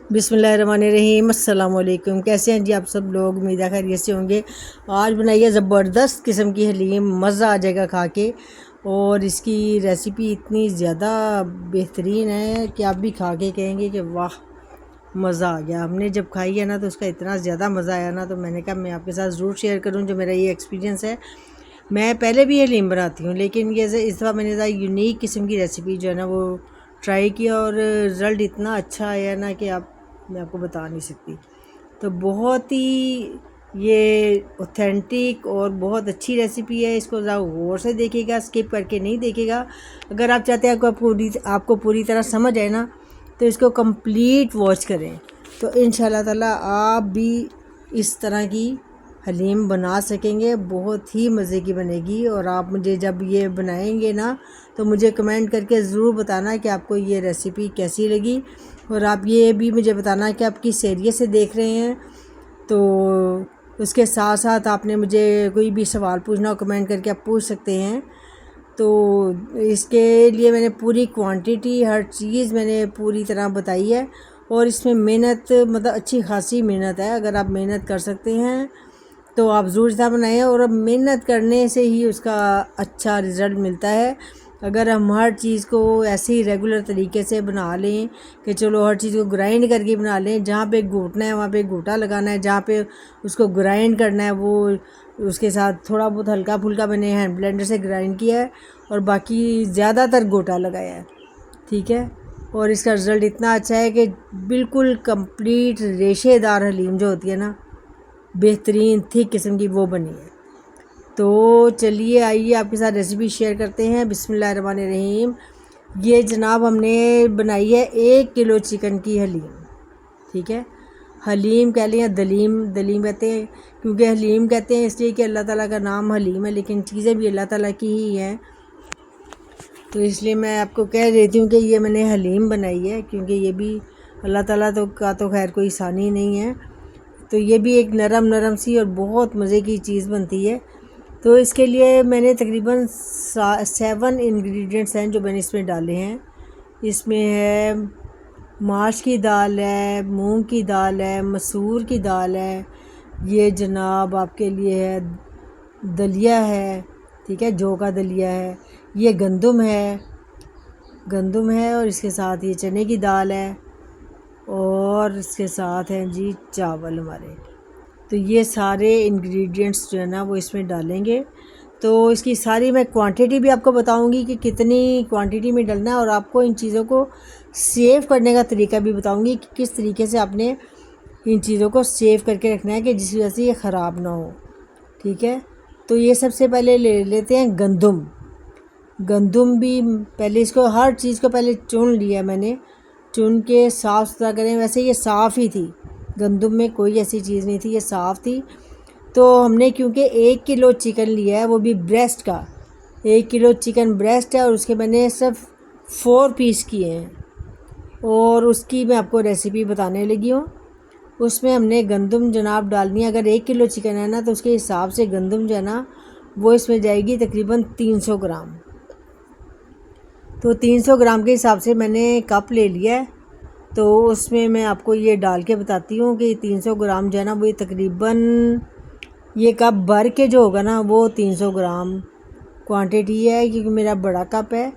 बिस्मिल्लाहिर्रहमानिर्रहीम। अस्सलाम वालेकुम। कैसे हैं जी आप सब लोग? उम्मीद है खैरियत से होंगे। आज बनाइए ज़बरदस्त किस्म की हलीम, मज़ा आ जाएगा खा के। और इसकी रेसिपी इतनी ज़्यादा बेहतरीन है कि आप भी खा के कहेंगे कि वाह मज़ा आ गया। हमने जब खाई है ना तो उसका इतना ज़्यादा मज़ा आया ना, तो मैंने कहा मैं आपके साथ ज़रूर शेयर करूँ जो मेरा ये एक्सपीरियंस है। मैं पहले भी हलीम बनाती हूँ, लेकिन ये इस दफ़ा मैंने यूनिक किस्म की रेसिपी जो है ना वो ट्राई किया और रिज़ल्ट इतना अच्छा आया ना कि मैं आपको बता नहीं सकती। तो बहुत ही ये ऑथेंटिक और बहुत अच्छी रेसिपी है। इसको ज़रा गौर से देखिएगा, स्किप करके नहीं देखिएगा। अगर आप चाहते हैं आपको पूरी तरह समझ आए ना, तो इसको कंप्लीट वॉच करें, तो इंशाल्लाह ताला आप भी इस तरह की हलीम बना सकेंगे। बहुत ही मज़े की बनेगी। और आप मुझे जब ये बनाएंगे ना तो मुझे कमेंट करके ज़रूर बताना कि आपको ये रेसिपी कैसी लगी। और आप ये भी मुझे बताना कि आप किस एरिया से देख रहे हैं। तो उसके साथ साथ आपने मुझे कोई भी सवाल पूछना हो कमेंट करके आप पूछ सकते हैं। तो इसके लिए मैंने पूरी क्वांटिटी, हर चीज़ मैंने पूरी तरह बताई है। और इसमें मेहनत, मतलब अच्छी खासी मेहनत है। अगर आप मेहनत कर सकते हैं तो आप ज़रूर इतना बनाएं। और अब मेहनत करने से ही उसका अच्छा रिज़ल्ट मिलता है। अगर हम हर चीज़ को ऐसे ही रेगुलर तरीके से बना लें कि चलो हर चीज़ को ग्राइंड करके बना लें, जहाँ पे घोटना है वहाँ पे घोटा लगाना है, जहाँ पे उसको ग्राइंड करना है वो उसके साथ थोड़ा बहुत हल्का फुल्का मैंने हैंड ब्लेंडर से ग्राइंड किया है और बाकी ज़्यादातर घोटा लगाया है, ठीक है। और इसका रिज़ल्ट इतना अच्छा है कि बिल्कुल कंप्लीट रेशेदार हलीम जो होती है ना, बेहतरीन थिक किस्म की, वो बनी है। तो चलिए आइए आपके साथ रेसिपी शेयर करते हैं। बिस्मिल्लाहिर्रहमानिर्रहीम। ये जनाब हमने बनाई है 1 किलो चिकन की हलीम, ठीक है। हलीम कह लें या दलीम कहते हैं, क्योंकि हलीम कहते हैं इसलिए कि अल्लाह ताला का नाम हलीम है, लेकिन चीज़ें भी अल्लाह ताला की ही हैं। तो इसलिए मैं आपको कह देती हूँ कि ये मैंने हलीम बनाई है, क्योंकि ये भी अल्लाह ताला तो खैर कोई आसानी नहीं है। तो ये भी एक नरम सी और बहुत मज़े की चीज़ बनती है। तो इसके लिए मैंने तकरीबन 7 इंग्रेडिएंट्स हैं जो मैंने इसमें डाले हैं। इसमें है माश की दाल है, मूंग की दाल है, मसूर की दाल है, ये जनाब आपके लिए है दलिया है, ठीक है, जौ का दलिया है, ये गंदम है और इसके साथ ये चने की दाल है और इसके साथ हैं जी चावल हमारे। तो ये सारे इंग्रेडिएंट्स जो है ना वो इसमें डालेंगे। तो इसकी सारी मैं क्वांटिटी भी आपको बताऊंगी कि कितनी क्वांटिटी में डालना है, और आपको इन चीज़ों को सेव करने का तरीका भी बताऊंगी कि किस तरीके से आपने इन चीज़ों को सेव करके रखना है कि जिस वजह से ये ख़राब ना हो, ठीक है। तो ये सबसे पहले ले लेते हैं गंदम भी पहले इसको हर चीज़ को पहले चुन लिया मैंने, चुन के साफ़ सुथरा करें। वैसे ये साफ़ ही थी, गंदम में कोई ऐसी चीज़ नहीं थी, ये साफ़ थी। तो हमने क्योंकि 1 किलो चिकन लिया है, वो भी ब्रेस्ट का, 1 किलो चिकन ब्रेस्ट है और उसके मैंने सिर्फ 4 पीस किए हैं। और उसकी मैं आपको रेसिपी बताने लगी हूँ। उसमें हमने गंदम जनाब डालनी है। अगर 1 किलो चिकन है ना तो उसके हिसाब से गंदम जो है ना वो इसमें जाएगी तकरीबन 300 ग्राम। तो 300 ग्राम के हिसाब से मैंने कप ले लिया है। तो उसमें मैं आपको ये डाल के बताती हूँ कि 300 ग्राम जो है ना वो तकरीबन ये कप भर के जो होगा ना वो 300 ग्राम क्वांटिटी है, क्योंकि मेरा बड़ा कप है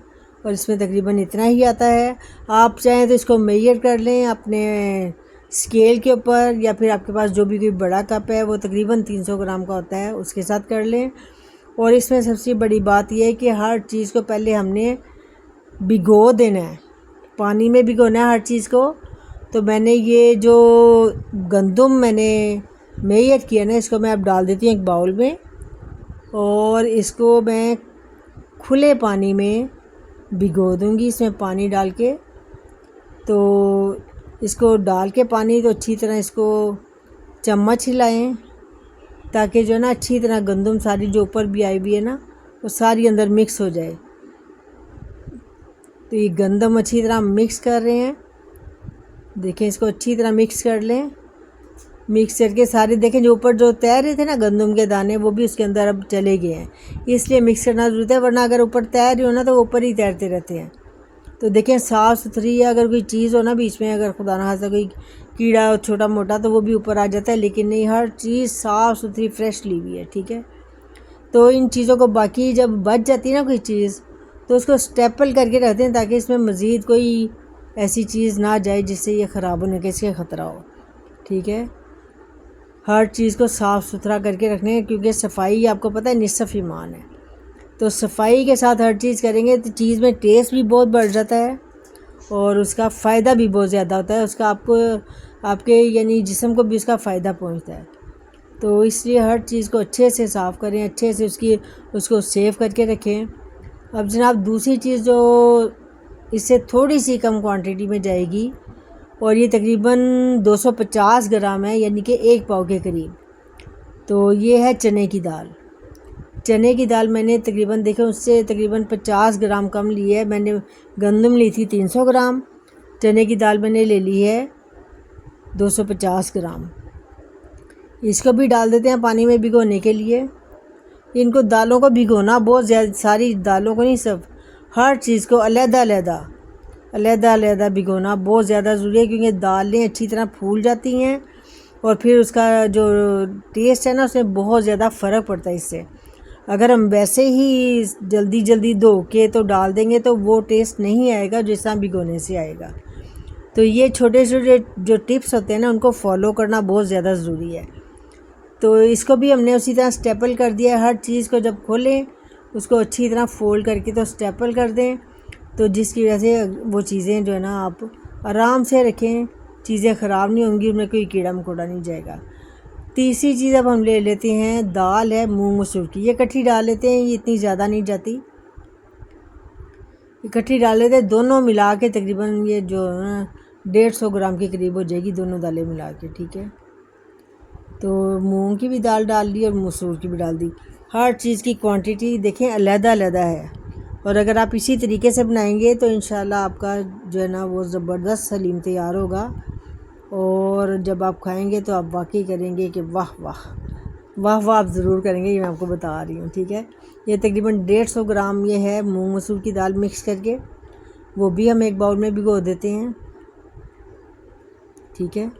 और इसमें तकरीबन इतना ही आता है। आप चाहें तो इसको मेजर कर लें अपने स्केल के ऊपर, या फिर आपके पास जो भी कोई बड़ा कप है वो तकरीबन 300 ग्राम का होता है उसके साथ कर लें। और इसमें सबसे बड़ी बात यह है कि हर चीज़ को पहले हमने भिगो देना है, पानी में भिगोना है हर चीज़ को। तो मैंने ये जो गंदम मैंने मेजर किया ना, इसको मैं अब डाल देती हूँ एक बाउल में और इसको मैं खुले पानी में भिगो दूँगी, इसमें पानी डाल के। तो इसको डाल के पानी तो अच्छी तरह इसको चम्मच हिलाएं ताकि जो है ना अच्छी तरह गंदम सारी जो ऊपर भी आई हुई है ना वो सारी अंदर मिक्स हो जाए। तो ये गंदम अच्छी तरह मिक्स कर रहे हैं, देखें इसको अच्छी तरह मिक्स कर लें। मिक्स करके सारे देखें जो ऊपर जो तैर रहे थे ना गंदम के दाने, वो भी उसके अंदर अब चले गए हैं, इसलिए मिक्स करना ज़रूरत है, वरना अगर ऊपर तैर रही हो ना तो वो ऊपर ही तैरते रहते हैं। तो देखें साफ़ सुथरी है, अगर कोई चीज़ हो ना बीच में, अगर खुदा ना खास्ता कोई कीड़ा छोटा मोटा तो वो भी ऊपर आ जाता है, लेकिन नहीं, हर चीज़ साफ़ सुथरी फ्रेश ली हुई है। ठीक है, तो इन चीज़ों को बाकी जब बच जाती है ना कोई चीज़, तो उसको स्टेपल करके रखते हैं ताकि इसमें मज़ीद कोई ऐसी चीज़ ना जाए जिससे ये ख़राब होने का इसका ख़तरा हो। ठीक है, हर चीज़ को साफ़ सुथरा करके रखने, क्योंकि सफाई आपको पता है निसफ़ ईमान है। तो सफाई के साथ हर चीज़ करेंगे तो चीज़ में टेस्ट भी बहुत बढ़ जाता है और उसका फ़ायदा भी बहुत ज़्यादा होता है, उसका आपको आपके यानी जिस्म को भी उसका फ़ायदा पहुंचता है। तो इसलिए हर चीज़ को अच्छे से साफ़ करें, अच्छे से उसको सेव करके रखें। अब जनाब दूसरी चीज़ जो इससे थोड़ी सी कम क्वांटिटी में जाएगी, और ये तकरीबन 250 ग्राम है, यानी कि 1 पाव के करीब। तो ये है चने की दाल। चने की दाल मैंने तकरीबन देखें उससे तकरीबन 50 ग्राम कम ली है। मैंने गंदम ली थी 300 ग्राम, चने की दाल मैंने ले ली है 250 ग्राम। इसको भी डाल देते हैं पानी में भिगोने के लिए। इनको दालों को भिगोना बहुत ज़्यादा, सारी दालों को नहीं, सब हर चीज़ को अलग-अलग भिगोना बहुत ज़्यादा ज़रूरी है, क्योंकि दालें अच्छी तरह फूल जाती हैं और फिर उसका जो टेस्ट है ना उसमें बहुत ज़्यादा फ़र्क पड़ता है इससे। अगर हम वैसे ही जल्दी जल्दी धो के तो डाल देंगे तो वो टेस्ट नहीं आएगा जिस तरह भिगोने से आएगा। तो ये छोटे छोटे जो टिप्स होते हैं ना उनको फॉलो करना बहुत ज़्यादा ज़रूरी है। तो इसको भी हमने उसी तरह स्टेपल कर दिया है। हर चीज़ को जब खोलें उसको अच्छी तरह फोल्ड करके तो स्टेपल कर दें, तो जिसकी वजह से वो चीज़ें जो है ना आप आराम से रखें, चीज़ें ख़राब नहीं होंगी, उनमें कोई कीड़ा मकोड़ा नहीं जाएगा। तीसरी चीज़ अब हम ले लेते हैं, दाल है मूंग मसूर की। ये इकट्ठी डाल लेते हैं, ये इतनी ज़्यादा नहीं जाती, इकट्ठी डाल लेते हैं। दोनों मिला के तकरीबन ये जो 150 ग्राम के करीब हो जाएगी, दोनों दालें मिला के। ठीक है, तो मूंग की भी दाल डाल दी और मसूर की भी डाल दी। हर चीज़ की क्वांटिटी देखें अलग-अलग है, और अगर आप इसी तरीके से बनाएंगे तो इंशाल्लाह आपका जो है ना वो ज़बरदस्त हलीम तैयार होगा। और जब आप खाएंगे तो आप वाकई करेंगे कि वाह वाह वाह वाह, आप ज़रूर करेंगे, ये मैं आपको बता रही हूँ। ठीक है, ये तकरीबन 150 ग्राम ये है मूंग मसूर की दाल मिक्स करके, वो भी हम एक बाउल में भिगो देते हैं। ठीक है,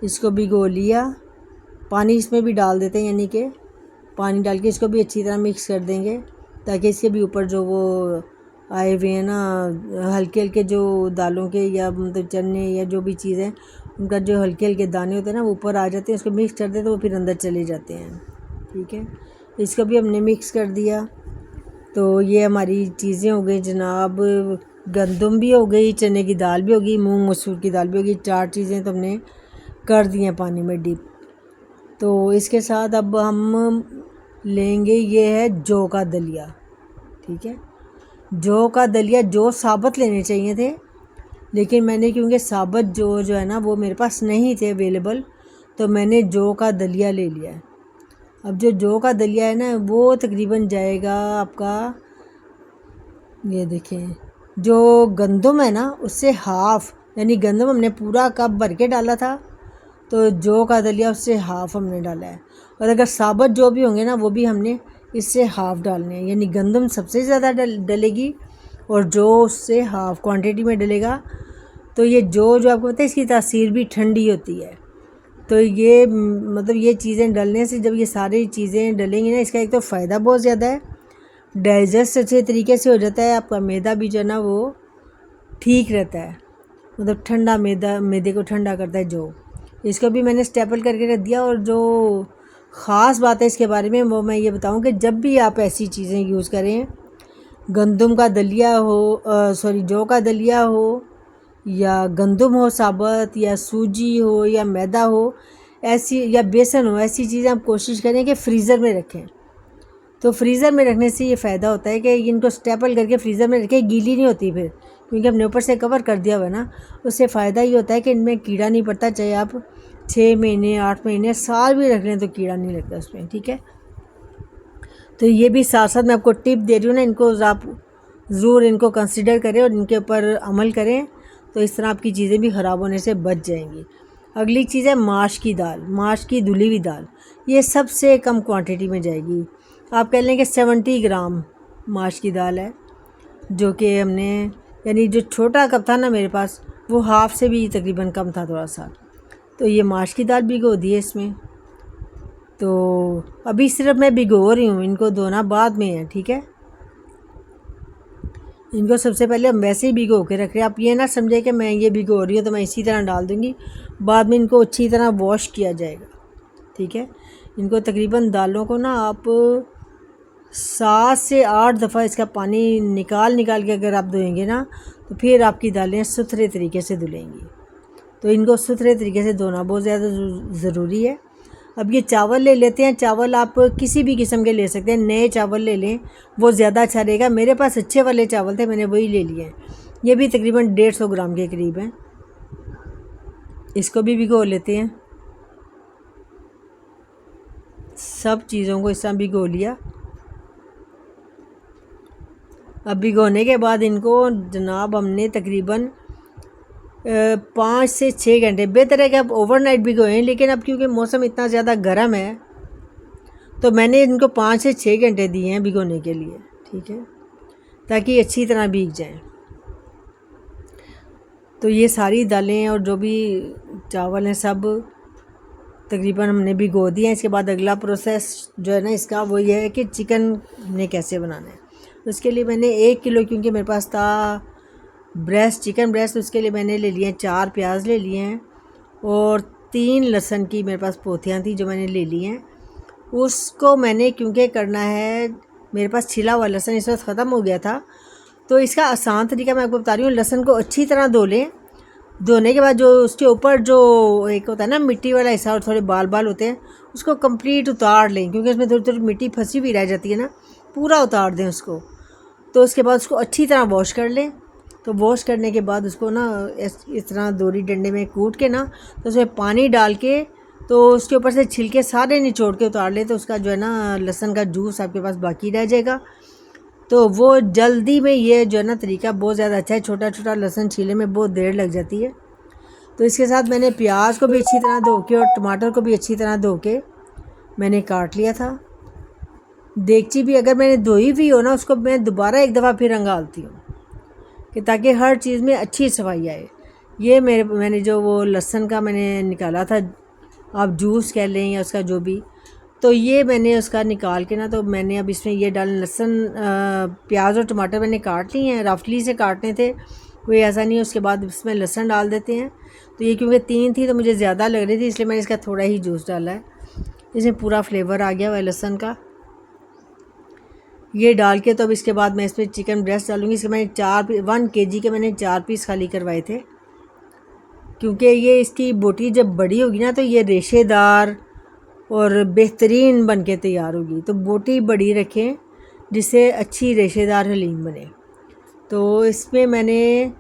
इसको भिगो लिया, पानी इसमें भी डाल देते हैं, यानी कि पानी डाल के इसको भी अच्छी तरह मिक्स कर देंगे ताकि इसके भी ऊपर जो वो आए हुए हैं ना हल्के हल्के जो दालों के या मतलब चने या जो भी चीज़ें उनका जो हल्के हल्के दाने होते हैं ना वो ऊपर आ जाते हैं, उसको मिक्स कर देते हैं तो वो फिर अंदर चले जाते हैं। ठीक है, इसको भी हमने मिक्स कर दिया। तो ये हमारी चीज़ें हो गई जनाब, गंदम भी हो गई, चने की दाल भी होगी, मूंग मसूर की दाल भी होगी, 4 चीज़ें तो हमने कर दी हैं पानी में डिप। तो इसके साथ अब हम लेंगे, ये है जौ का दलिया। ठीक है, जौ का दलिया, जौ साबुत लेने चाहिए थे, लेकिन मैंने क्योंकि साबुत जो है ना वो मेरे पास नहीं थे अवेलेबल, तो मैंने जौ का दलिया ले लिया है। अब जो जौ का दलिया है ना वो तकरीबन जाएगा आपका, ये देखें, जो गंदम है ना उससे हाफ़, यानी गंदम हमने पूरा कप भर के डाला था, तो जौ का दलिया उससे हाफ़ हमने डाला है। और अगर साबुत जौ भी होंगे ना वो भी हमने इससे हाफ़ डालने हैं, यानी गंदम सबसे ज़्यादा डलेगी और जौ उससे हाफ़ क्वांटिटी में डलेगा। तो ये जो आपको पता है इसकी तासीर भी ठंडी होती है। तो ये मतलब ये चीज़ें डलने से, जब ये सारी चीज़ें डलेंगी ना, इसका एक तो फ़ायदा बहुत ज़्यादा है, डाइजेस्ट अच्छे तरीके से हो जाता है, आपका मैदा भी जो है ना वो ठीक रहता है, मतलब ठंडा मैदे को ठंडा करता है जो। इसको भी मैंने स्टेपल करके रख दिया। और जो ख़ास बात है इसके बारे में वो मैं ये बताऊं कि जब भी आप ऐसी चीज़ें यूज़ करें, गंदम का दलिया हो, जौ का दलिया हो या गंदम हो साबुत या सूजी हो या मैदा हो ऐसी, या बेसन हो, ऐसी चीज़ें आप कोशिश करें कि फ़्रीज़र में रखें। तो फ्रीज़र में रखने से ये फ़ायदा होता है कि इनको स्टेपल करके फ्रीज़र में रखें, गीली नहीं होती फिर, क्योंकि हमने ऊपर से कवर कर दिया हुआ है ना। उससे फ़ायदा ये होता है कि इनमें कीड़ा नहीं पड़ता, चाहे आप 6 महीने 8 महीने साल भी रख लें तो कीड़ा नहीं लगता उसमें। ठीक है, तो ये भी साथ साथ मैं आपको टिप दे रही हूँ ना, इनको आप ज़रूर इनको कंसिडर करें और इनके ऊपर अमल करें, तो इस तरह आपकी चीज़ें भी ख़राब होने से बच जाएंगी। अगली चीज़ है माश की दाल, माश की धुली हुई दाल। ये सबसे कम क्वांटिटी में जाएगी, आप कह लें कि 70 ग्राम माश की दाल है, जो कि हमने यानी जो छोटा कप था ना मेरे पास, वो हाफ़ से भी तकरीबन कम था थोड़ा सा। तो ये माश की दाल भिगो दी है इसमें। तो अभी सिर्फ मैं भिगो रही हूँ, इनको धोना बाद में है, ठीक है। इनको सबसे पहले हम वैसे ही भिगो के रख रहे हैं। आप ये ना समझे कि मैं ये भिगो रही हूँ तो मैं इसी तरह डाल दूँगी, बाद में इनको अच्छी तरह वॉश किया जाएगा, ठीक है। इनको तकरीबन दालों को ना आप 7 से 8 दफ़ा इसका पानी निकाल निकाल के अगर आप धोएंगे ना, तो फिर आपकी दालें सुथरे तरीके से धुलेंगी। तो इनको सुथरे तरीके से धोना बहुत ज़्यादा ज़रूरी है। अब ये चावल ले लेते हैं। चावल आप किसी भी किस्म के ले सकते हैं, नए चावल ले लें, वो ज़्यादा अच्छा रहेगा। मेरे पास अच्छे वाले चावल थे, मैंने वही ले लिए हैं। ये भी तकरीबन 150 ग्राम के करीब हैं। इसको भी भिगो लेते हैं। सब चीज़ों को इस तरह भिगो लिया। अब भिगोने के बाद इनको जनाब हमने तकरीबन 5 से 6 घंटे, बेहतर है कि आप ओवरनाइट भिगोएं, लेकिन अब क्योंकि मौसम इतना ज़्यादा गर्म है तो मैंने इनको 5 से 6 घंटे दिए हैं भिगोने के लिए, ठीक है, ताकि अच्छी तरह भीग जाएं। तो ये सारी दालें और जो भी चावल हैं सब तकरीबन हमने भिगो दिए हैं। इसके बाद अगला प्रोसेस जो है ना इसका, वो ये है कि चिकन ने कैसे बनाना है। तो उसके लिए मैंने 1 किलो, क्योंकि मेरे पास था ब्रेस्ट, चिकन ब्रेस्ट, उसके लिए मैंने ले लिए हैं 4 प्याज ले लिए हैं और 3 लहसुन की मेरे पास पोथियाँ थी जो मैंने ले ली हैं। उसको मैंने क्योंकि करना है, मेरे पास छिला हुआ लहसुन इस वक्त ख़त्म हो गया था, तो इसका आसान तरीका मैं आपको बता रही हूँ। लहसुन को अच्छी तरह धो लें। धोने के बाद जो उसके ऊपर जो एक होता है ना मिट्टी वाला हिस्सा और थोड़े बाल बाल होते हैं, उसको कंप्लीट उतार लें, क्योंकि उसमें थोड़ी थोड़ी मिट्टी फंसी हुई रह जाती है ना, पूरा उतार दें उसको। तो उसके बाद उसको अच्छी तरह वॉश कर लें। तो वॉश करने के बाद उसको ना इस तरह दोरी डंडे में कूट के ना, तो उसमें पानी डाल के, तो उसके ऊपर से छिलके सारे निचोड़ के उतार लें। तो उसका जो है ना लहसुन का जूस आपके पास बाकी रह जाएगा। तो वो जल्दी में ये जो है ना तरीका बहुत ज़्यादा अच्छा है। छोटा छोटा लहसुन छीलने में बहुत देर लग जाती है। तो इसके साथ मैंने प्याज को भी अच्छी तरह धो के और टमाटर को भी अच्छी तरह धो के मैंने काट लिया था। देगची भी अगर मैंने धोई हुई हो ना, उसको मैं दोबारा एक दफ़ा फिर रंगालती हूँ कि ताकि हर चीज़ में अच्छी सफाई आए। ये मैंने जो वो लहसुन का मैंने निकाला था, आप जूस कह लें या उसका जो भी, तो ये मैंने उसका निकाल के ना, तो मैंने अब इसमें ये डाल लहसुन प्याज और टमाटर मैंने काट लिए हैं, रफली से काटने थे, कोई ऐसा नहीं है। उसके बाद इसमें लहसुन डाल देते हैं। तो ये क्योंकि 3 थी तो मुझे ज़्यादा लग रही थी, इसलिए मैंने इसका थोड़ा ही जूस डाला है। इसमें पूरा फ्लेवर आ गया हुआ है लहसुन का। ये डाल के तो अब इसके बाद मैं इसमें चिकन ब्रेस्ट डालूँगी। इसके मैंने 1 kg के मैंने 4 पीस खाली करवाए थे, क्योंकि ये इसकी बोटी जब बड़ी होगी ना तो ये रेशेदार और बेहतरीन बन के तैयार होगी। तो बोटी बड़ी रखें जिससे अच्छी रेशेदार हलीम बने। तो इसमें मैंने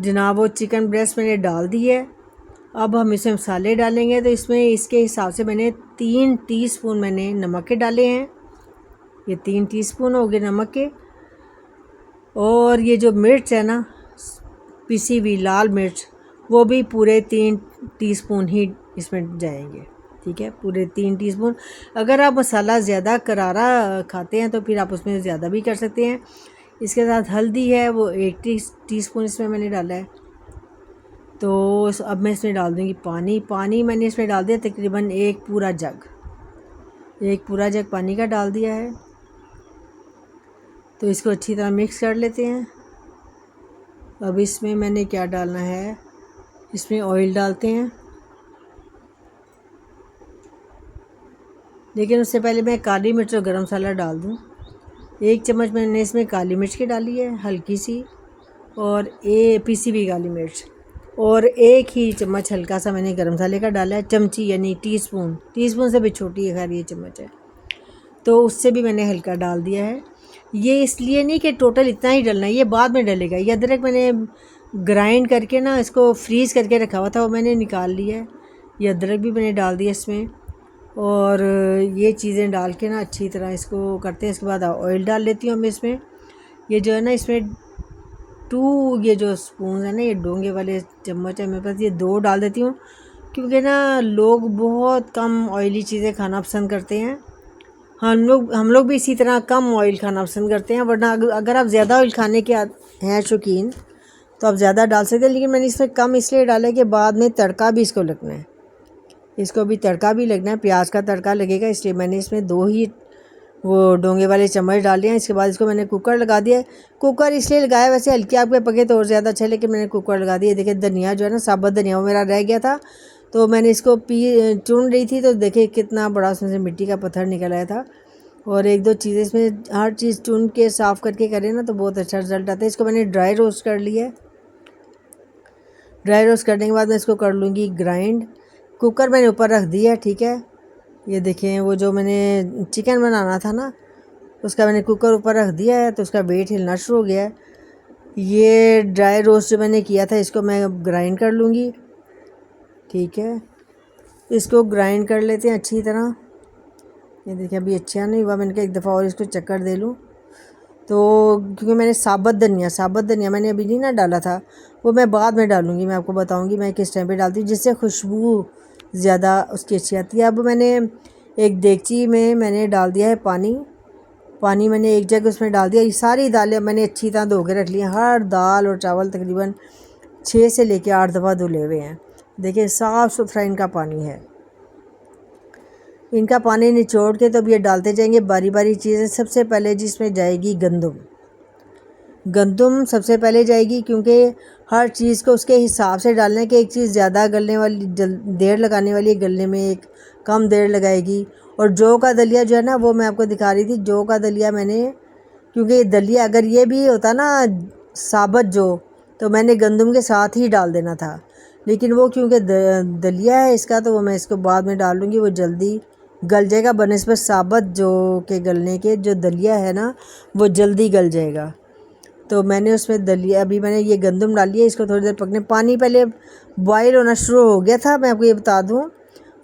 जनाब वो चिकन ब्रेस्ट मैंने डाल दी है। अब हम इसमें मसाले डालेंगे। तो इसमें इसके हिसाब से मैंने 3 टीस्पून मैंने नमक के डाले हैं। ये 3 टीस्पून हो गए नमक के। और ये जो मिर्च है ना, पिसी हुई लाल मिर्च, वो भी पूरे 3 टीस्पून ही इसमें जाएंगे, ठीक है, पूरे 3 टीस्पून। अगर आप मसाला ज़्यादा करारा खाते हैं तो फिर आप उसमें ज़्यादा भी कर सकते हैं। इसके साथ हल्दी है, वो 1 टीस्पून इसमें मैंने डाला है। तो अब मैं इसमें डाल दूँगी पानी मैंने इसमें डाल दिया तकरीबन 1 पूरा जग पानी का डाल दिया है। तो इसको अच्छी तरह मिक्स कर लेते हैं। अब इसमें मैंने क्या डालना है, इसमें ऑयल डालते हैं। लेकिन उससे पहले मैं काली मिर्च और गरम मसाला डाल दूँ। 1 चम्मच मैंने इसमें काली मिर्च की डाली है हल्की सी, और पिसी हुई काली मिर्च, और 1 ही चम्मच हल्का सा मैंने गरम मसाले का डाला है। चमची यानी टीस्पून से भी छोटी है, खैर ये चम्मच है, तो उससे भी मैंने हल्का डाल दिया है। ये इसलिए नहीं कि टोटल इतना ही डालना है, ये बाद में डलेगा। ये अदरक मैंने ग्राइंड करके ना इसको फ्रीज़ करके रखा हुआ था, वो मैंने निकाल लिया है। ये अदरक भी मैंने डाल दिया इसमें, और ये चीज़ें डाल के ना अच्छी तरह इसको करते हैं। इसके बाद ऑयल डाल लेती हूँ मैं इसमें। ये जो है ना इसमें 2 ये जो स्पून है ना, ये डोंगे वाले चम्मच है मेरे पास, ये 2 डाल देती हूँ, क्योंकि ना लोग बहुत कम ऑयली चीज़ें खाना पसंद करते हैं। हम लोग भी इसी तरह कम ऑयल खाना पसंद करते हैं, वरना अगर आप ज़्यादा ऑयल खाने के हैं शौकीन तो आप ज़्यादा डाल सकते हैं, लेकिन मैंने इसमें कम इसलिए डाला कि बाद में तड़का भी इसको लगना है, इसको भी तड़का भी लगना है, प्याज का तड़का लगेगा, इसलिए मैंने इसमें 2 ही वो डोंगे वाले चम्मच डाल दिए हैं। इसके बाद इसको मैंने कुकर लगा दिया है। कुकर इसलिए लगाया, वैसे हल्की आग पे पके तो और ज़्यादा अच्छा, लेकिन मैंने कुकर लगा दिया। देखिए धनिया जो है ना, साबुत धनिया वो मेरा रह गया था, तो मैंने इसको चुन रही थी, तो देखिए कितना बड़ा उसमें से मिट्टी का पत्थर निकल आया था। और 1-2 चीज़ें इसमें हर चीज़ चुन के साफ़ करके करें ना तो बहुत अच्छा रिजल्ट आता है। इसको मैंने ड्राई रोस्ट कर लिया है। ड्राई रोस्ट करने के बाद मैं इसको कर लूँगी ग्राइंड। कुकर मैंने ऊपर रख दिया है, ठीक है। ये देखें, वो जो मैंने चिकन बनाना था ना, उसका मैंने कुकर ऊपर रख दिया है, तो उसका वेट हिलना शुरू हो गया है। ये ड्राई रोस्ट जो मैंने किया था इसको मैं ग्राइंड कर लूँगी, ठीक है। इसको ग्राइंड कर लेते हैं अच्छी तरह। ये देखिए अभी अच्छा नहीं हुआ, मैंने कहा एक दफ़ा और इसको चक्कर दे लूँ। तो क्योंकि मैंने साबुत धनिया मैंने अभी नहीं ना डाला था, वो मैं बाद में डालूँगी, मैं आपको बताऊँगी मैं किस टाइम पे डालती हूँ, जिससे खुशबू ज़्यादा उसकी अच्छी आती है। अब मैंने एक देगची में मैंने डाल दिया है पानी मैंने एक जग उसमें डाल दिया। ये सारी दालें मैंने अच्छी तरह धो के रख ली हैं। हर दाल और चावल तकरीबन 6 से लेकर 8 दफ़ा धुले हुए हैं। देखिए साफ़ सुथरा इनका पानी है। इनका पानी निचोड़ के तो अब ये डालते जाएंगे बारी बारी चीज़ें। सबसे पहले जिसमें जाएगी गंदम सबसे पहले जाएगी, क्योंकि हर चीज़ को उसके हिसाब से डालना है कि एक चीज़ ज़्यादा गलने वाली देर लगाने वाली है गलने में, एक कम देर लगाएगी। और जौ का दलिया जो है ना, वो मैं आपको दिखा रही थी। जौ का दलिया मैंने, क्योंकि दलिया अगर ये भी होता ना साबुत जौ, तो मैंने गंदम के साथ ही डाल देना था, लेकिन वो क्योंकि दलिया है इसका, तो वो मैं इसको बाद में डाल लूँगी, वो जल्दी गल जाएगा। बनिस्बत साबुत जौ के गलने के जो दलिया है ना, वो जल्दी गल जाएगा। तो मैंने उसमें दलिया, अभी मैंने ये गंदम डाली है, इसको थोड़ी देर पकने, पानी पहले बॉयल होना शुरू हो गया था, मैं आपको ये बता दूं।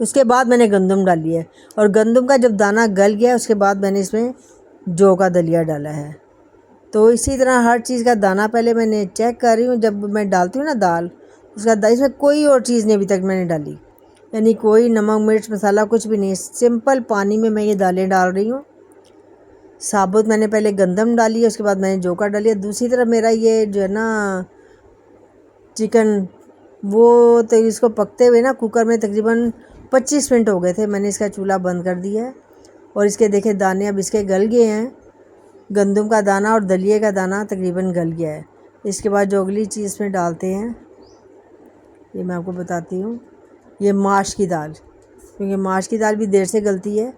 उसके बाद मैंने गंदम डाली है, और गंदम का जब दाना गल गया उसके बाद मैंने इसमें जौ का दलिया डाला है। तो इसी तरह हर चीज़ का दाना पहले मैंने चेक कर रही हूँ। जब मैं डालती हूँ ना दाल, उसका इसमें कोई और चीज़ नहीं अभी तक मैंने डाली, यानी कोई नमक मिर्च मसाला कुछ भी नहीं। सिंपल पानी में मैं ये दालें डाल रही हूँ। साबुत मैंने पहले गंदम डाली है, उसके बाद मैंने जौ का डाली है। दूसरी तरफ मेरा ये जो है ना चिकन, वो तो इसको पकते हुए ना कुकर में तकरीबन 25 मिनट हो गए थे। मैंने इसका चूल्हा बंद कर दिया है, और इसके देखे दाने अब इसके गल गए हैं। गंदम का दाना और दलिए का दाना तकरीबन गल गया है। इसके बाद जो अगली चीज़ में डालते हैं, ये मैं आपको बताती हूँ। ये माश की दाल, क्योंकि माश की दाल भी देर से गलती है।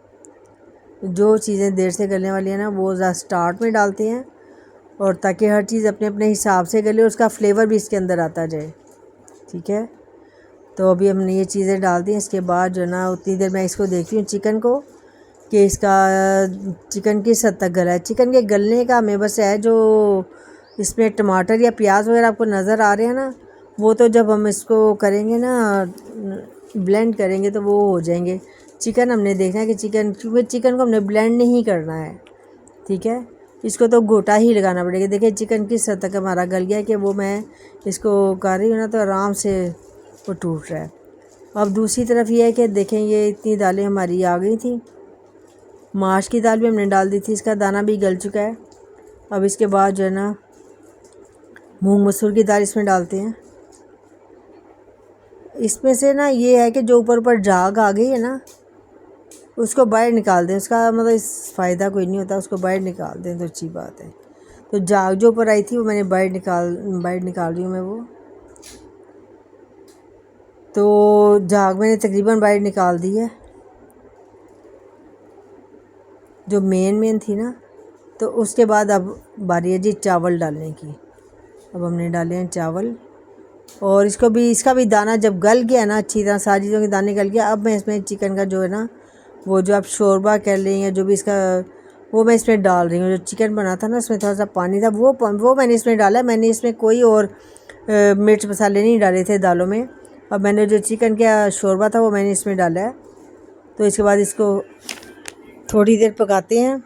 जो चीज़ें देर से गलने वाली है ना, वो स्टार्ट में डालते हैं, और ताकि हर चीज़ अपने अपने हिसाब से गले, उसका फ्लेवर भी इसके अंदर आता जाए, ठीक है। तो अभी हमने ये चीज़ें डाल दी। इसके बाद जो ना उतनी देर मैं इसको देखती हूँ चिकन को, कि इसका चिकन किस हद तक गला है। चिकन के गलने का हमें बस है, जो इसमें टमाटर या प्याज वगैरह आपको नज़र आ रहे हैं ना, वो तो जब हम इसको करेंगे ना ब्लेंड करेंगे तो वो हो जाएंगे। चिकन हमने देखना है कि क्योंकि चिकन को हमने ब्लेंड नहीं करना है, ठीक है। इसको तो गोटा ही लगाना पड़ेगा। देखिए चिकन किस हद तक हमारा गल गया है, कि वो मैं इसको कर रही हूँ ना तो आराम से वो टूट रहा है। अब दूसरी तरफ ये है कि देखें, ये इतनी दालें हमारी आ गई थी। माश की दाल भी हमने डाल दी थी, इसका दाना भी गल चुका है। अब इसके बाद जो है ना मूंग मसूर की दाल इसमें डालते हैं। इसमें से ना ये है कि जो ऊपर ऊपर झाग आ गई है ना, उसको बाहर निकाल दें। उसका मतलब इस फ़ायदा कोई नहीं होता, उसको बाहर निकाल दें तो अच्छी बात है। तो झाग जो ऊपर आई थी वो मैंने बाहर निकाल रही हूँ मैं वो। तो झाग मैंने तकरीबन बाहर निकाल दी है, जो मेन थी ना। तो उसके बाद अब बारी है जी चावल डालने की। अब हमने डाले हैं चावल, और इसका भी दाना जब गल गया ना अच्छी तरह, सारी चीज़ों के दाने गल गया। अब मैं इसमें चिकन का जो है ना, वो जो आप शोरबा कर लें या जो भी इसका, वो मैं इसमें डाल रही हूँ। जो चिकन बना था ना, उसमें थोड़ा सा पानी था, वो मैंने इसमें डाला। मैंने इसमें कोई और मिर्च मसाले नहीं डाले थे दालों में। अब मैंने जो चिकन का शोरबा था वो मैंने इसमें डाला है। तो इसके बाद इसको थोड़ी देर पकाते हैं।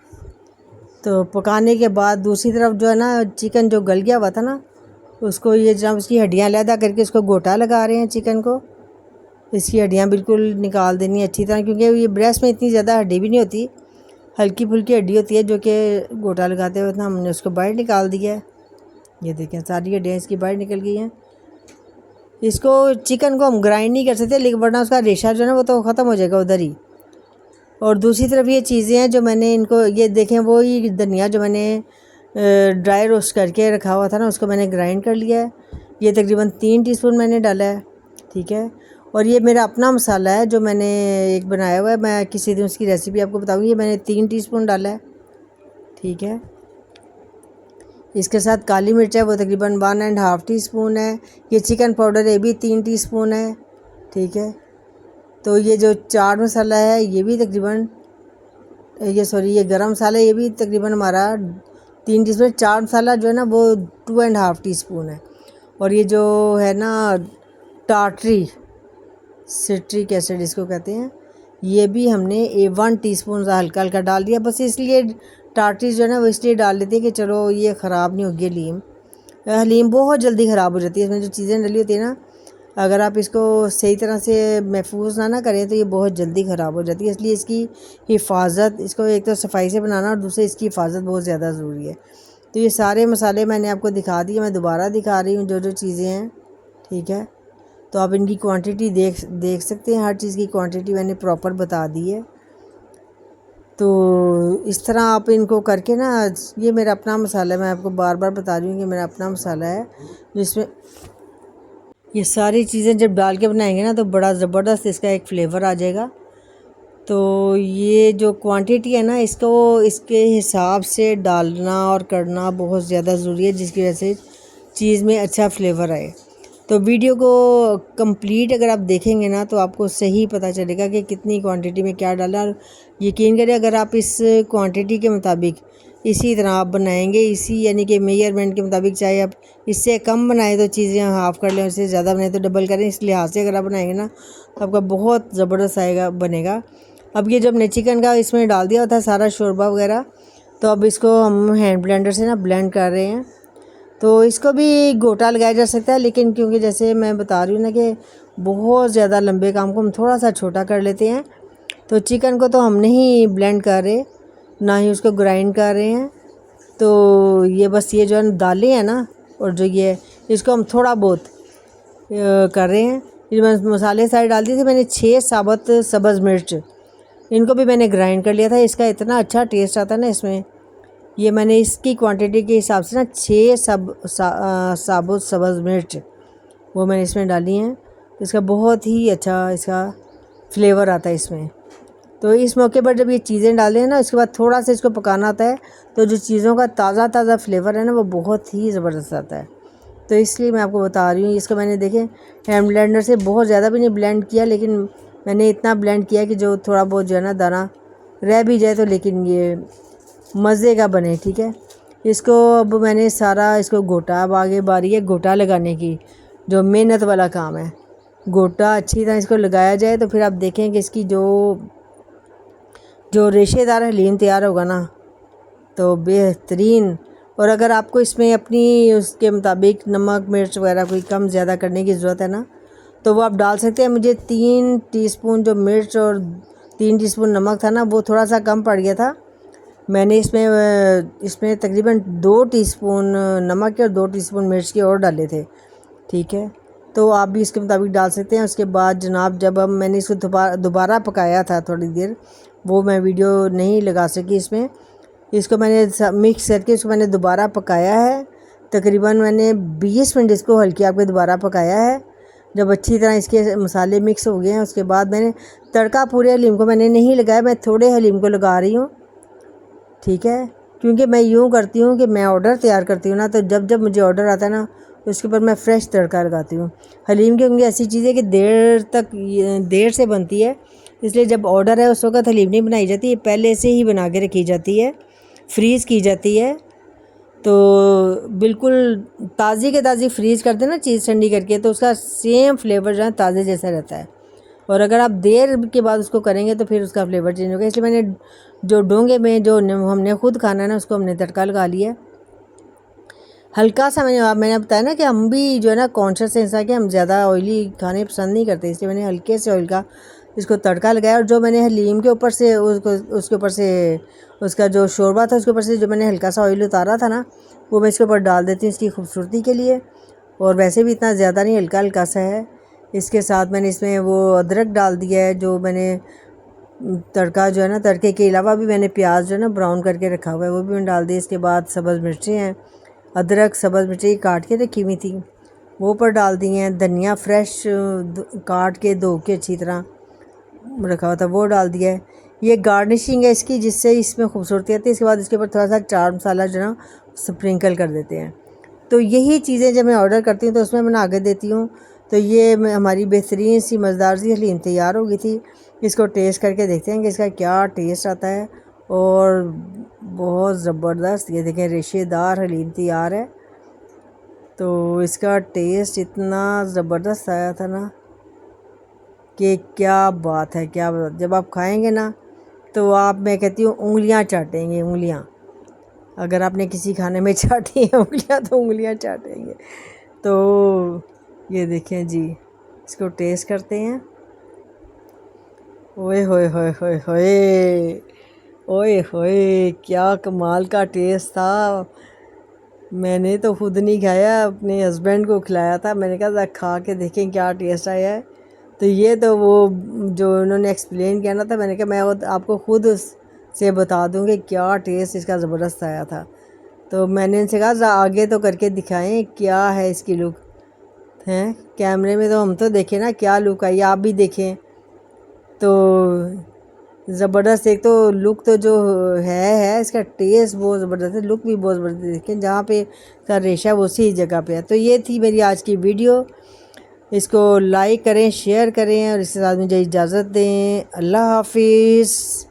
तो पकाने के बाद दूसरी तरफ जो है ना चिकन जो गल गया हुआ था ना, उसको ये जब उसकी हड्डियाँ अलहदा करके उसको गोटा लगा रहे हैं चिकन को। इसकी हड्डियाँ बिल्कुल निकाल देनी अच्छी तरह, क्योंकि ये ब्रेस्ट में इतनी ज़्यादा हड्डी भी नहीं होती, हल्की फुल्की हड्डी होती है जो कि गोटा लगाते हुए ना हमने उसको बाहर निकाल दिया है। ये देखें सारी हड्डियाँ इसकी बाहर निकल गई हैं। इसको चिकन को हम ग्राइंड नहीं कर सकते, लेकिन वरना उसका रेशा जो है ना वो तो ख़त्म हो जाएगा उधर ही। और दूसरी तरफ ये चीज़ें हैं जो मैंने इनको, ये देखें वो ही धनिया जो मैंने ड्राई रोस्ट करके रखा हुआ था ना, उसको मैंने ग्राइंड कर लिया है। ये तकरीबन 3 टीस्पून मैंने डाला है, ठीक है। और ये मेरा अपना मसाला है जो मैंने एक बनाया हुआ है, मैं किसी दिन उसकी रेसिपी आपको बताऊँगी। ये मैंने 3 टीस्पून डाला है, ठीक है। इसके साथ काली मिर्च है वो तकरीबन 1.5 टीस्पून है। ये चिकन पाउडर है, ये भी 3 टीस्पून है, ठीक है। तो ये जो चाट मसाला है ये भी तकरीबन, ये गरम मसाला ये भी तकरीबन हमारा 3 टीस्पून। चाट मसाला जो है ना वो 2.5 टीस्पून है। और ये जो है ना टाटरी सिट्रिक एसिड इसको कहते हैं, ये भी हमने 1 टीस्पून हल्का हल्का डाल दिया। बस इसलिए टाटरी जो है ना वो इसलिए डाल लेते हैं कि चलो ये ख़राब नहीं होगी। हलीम बहुत जल्दी ख़राब हो जाती है, इसमें जो चीज़ें डली होती है ना, अगर आप इसको सही तरह से महफूज ना करें तो ये बहुत जल्दी ख़राब हो जाती है। इसलिए इसकी हिफाजत, इसको एक तो सफाई से बनाना और दूसरे इसकी हिफाजत बहुत ज़्यादा ज़रूरी है। तो ये सारे मसाले मैंने आपको दिखा दिए, मैं दोबारा दिखा रही हूँ जो जो चीज़ें हैं, ठीक है। तो आप इनकी क्वांटिटी देख सकते हैं, हर चीज़ की क्वांटिटी मैंने प्रॉपर बता दी है। तो इस तरह आप इनको करके ना, ये मेरा अपना मसाला है, मैं आपको बार बार बता रही हूँ कि मेरा अपना मसाला है, जिसमें ये सारी चीज़ें जब डाल के बनाएंगे ना तो बड़ा ज़बरदस्त इसका एक फ़्लेवर आ जाएगा। तो ये जो क्वांटिटी है ना, इसको इसके हिसाब से डालना और करना बहुत ज़्यादा ज़रूरी है, जिसकी वजह से चीज़ में अच्छा फ्लेवर आए। तो वीडियो को कंप्लीट अगर आप देखेंगे ना तो आपको सही पता चलेगा कि कितनी क्वांटिटी में क्या डाला। और यकीन करें अगर आप इस क्वांटिटी के मुताबिक इसी तरह आप बनाएंगे, इसी यानी कि मेजरमेंट के मुताबिक, चाहे आप इससे कम बनाए तो चीज़ें हाफ़ कर लें, इससे ज़्यादा बनाए तो डबल करें, इस लिहाज से अगर आप बनाएंगे ना तो आपका बहुत ज़बरदस्त आएगा बनेगा। अब ये जब हमने चिकन का इसमें डाल दिया होता है सारा शोरबा वगैरह, तो अब इसको हम हैंड ब्लेंडर से ना ब्लेंड कर रहे हैं। तो इसको भी गोटा लगाया जा सकता है, लेकिन क्योंकि जैसे मैं बता रही हूँ ना कि बहुत ज़्यादा लंबे काम को हम थोड़ा सा छोटा कर लेते हैं, तो चिकन को तो हम नहीं ब्लेंड कर रहे, ना ही उसको ग्राइंड कर रहे हैं। तो ये बस ये जो है दालें हैं ना, और जो ये इसको हम थोड़ा बहुत कर रहे हैं। ये मैं मसाले सारे डाल दिए थे मैंने, 6 साबुत सब्ज़ मिर्च, इनको भी मैंने ग्राइंड कर लिया था। इसका इतना अच्छा टेस्ट आता है ना इसमें। ये मैंने इसकी क्वांटिटी के हिसाब से ना 6 साबुत सब्ज़ मिर्च वो मैंने इसमें डाली हैं। इसका बहुत ही अच्छा इसका फ्लेवर आता है इसमें। तो इस मौके पर जब ये चीज़ें डालें ना, इसके बाद थोड़ा सा इसको पकाना होता है, तो जो चीज़ों का ताज़ा फ्लेवर है ना वो बहुत ही ज़बरदस्त आता है। तो इसलिए मैं आपको बता रही हूँ। इसको मैंने देखें हैंड ब्लेंडर से बहुत ज़्यादा भी नहीं ब्लेंड किया, लेकिन मैंने इतना ब्लेंड किया कि जो थोड़ा बहुत जो है ना दाना रह भी जाए तो लेकिन ये मज़े का बने, ठीक है। इसको अब मैंने सारा इसको गोटा, अब आगे बारी है गोटा लगाने की, जो मेहनत वाला काम है। गोटा अच्छी तरह इसको लगाया जाए तो फिर आप देखें कि इसकी जो रेशेदार हलीम तैयार होगा ना तो बेहतरीन। और अगर आपको इसमें अपनी उसके मुताबिक नमक मिर्च वगैरह कोई कम ज़्यादा करने की ज़रूरत है ना तो वो आप डाल सकते हैं। मुझे 3 टीस्पून जो मिर्च और 3 टीस्पून नमक था ना वो थोड़ा सा कम पड़ गया था। मैंने इसमें तकरीबन 2 टीस्पून नमक के और 2 टीस्पून मिर्च के और डाले थे, ठीक है। तो आप भी इसके मुताबिक डाल सकते हैं। उसके बाद जनाब जब अब मैंने इसको दोबारा पकाया था थोड़ी देर, वो मैं वीडियो नहीं लगा सकी इसमें। इसको मैंने मिक्स करके इसको मैंने दोबारा पकाया है। तकरीबन मैंने 20 मिनट इसको हल्की आग पे दोबारा पकाया है। जब अच्छी तरह इसके मसाले मिक्स हो गए हैं उसके बाद मैंने तड़का पूरे हलीम को मैंने नहीं लगाया, मैं थोड़े हलीम को लगा रही हूँ, ठीक है। क्योंकि मैं यूँ करती हूँ कि मैं ऑर्डर तैयार करती हूँ ना, तो जब मुझे ऑर्डर आता है ना तो उसके ऊपर मैं फ़्रेश तड़का लगाती हूँ हलीम की। क्योंकि ऐसी चीज़ है कि देर से बनती है, इसलिए जब ऑर्डर है उस वक्त हलीम नहीं बनाई जाती, पहले से ही बना के रखी जाती है, फ्रीज़ की जाती है। तो बिल्कुल ताज़ी के ताज़ी फ्रीज़ करते हैं ना चीज़ ठंडी करके, तो उसका सेम फ्लेवर जो है ताज़े जैसा रहता है। और अगर आप देर के बाद उसको करेंगे तो फिर उसका फ्लेवर चेंज होगा। इसलिए मैंने जो डोंगे में जो हमने खुद खाना है ना उसको हमने तड़का लगा लिया। हल्का सा मैंने बताया ना कि हम भी जो है ना कॉन्शियस इंसान के हम ज़्यादा ऑयली खाने पसंद नहीं करते, इसलिए मैंने हल्के से ऑयल का इसको तड़का लगाया। और जो मैंने हलीम के ऊपर से उसके ऊपर से उसका जो शोरबा था उसके ऊपर से जो मैंने हल्का सा ऑयल उतारा था ना, वो मैं इसके ऊपर डाल देती हूँ इसकी खूबसूरती के लिए। और वैसे भी इतना ज़्यादा नहीं, हल्का हल्का सा है। इसके साथ मैंने इसमें वो अदरक डाल दिया है, जो मैंने तड़का जो है ना, तड़के के अलावा भी मैंने प्याज जो है ना ब्राउन करके रखा हुआ है, वो भी मैंने डाल दिया। इसके बाद सब्ज़ मिर्चें हैं, अदरक सब्ज़ मिर्ची काट के रखी हुई थी वो ऊपर डाल दी हैं। धनिया फ्रेश काट के धो के अच्छी तरह रखा हुआ था वो डाल दिया है। ये गार्निशिंग है इसकी, जिससे इसमें खूबसूरती आती है। इसके बाद इसके ऊपर थोड़ा सा चाट मसाला जो है ना स्प्रिंकल कर देते हैं। तो यही चीज़ें जब मैं ऑर्डर करती हूँ तो उसमें मैं आगे देती हूँ। तो ये हमारी बेहतरीन सी मज़ेदार सी हलीम तैयार हो गई थी। इसको टेस्ट करके देखते हैं कि इसका क्या टेस्ट आता है। और बहुत ज़बरदस्त, ये देखें रेशेदार हलीम तैयार है। तो इसका टेस्ट इतना ज़बरदस्त आया था ना कि क्या बात है, क्या बात। जब आप खाएंगे ना तो आप, मैं कहती हूँ, उंगलियां चाटेंगे, उंगलियां। अगर आपने किसी खाने में चाटी है उंगलियां तो उंगलियां चाटेंगे। तो ये देखें जी, इसको टेस्ट करते हैं। ओए होए होए होए होए, ओए होए, क्या कमाल का टेस्ट था। मैंने तो खुद नहीं खाया, अपने हस्बैंड को खिलाया था। मैंने कहा खा के देखें क्या टेस्ट आया है। तो ये तो वो जो उन्होंने एक्सप्लेन किया ना था, मैंने कहा मैं वो आपको खुद से बता दूँगी क्या टेस्ट इसका ज़बरदस्त आया था। तो मैंने इनसे कहा आगे तो करके दिखाएं क्या है इसकी लुक हैं। कैमरे में तो हम तो देखें ना क्या लुक आई, आप भी देखें। तो ज़बरदस्त, एक तो लुक तो जो है इसका टेस्ट बहुत ज़बरदस्त है, लुक भी बहुत ज़बरदस्त। देखें जहाँ पे का रेशा वो उसी जगह पे है। तो ये थी मेरी आज की वीडियो। इसको लाइक करें, शेयर करें और इसके साथ मुझे इजाज़त दें। अल्लाह हाफिज़।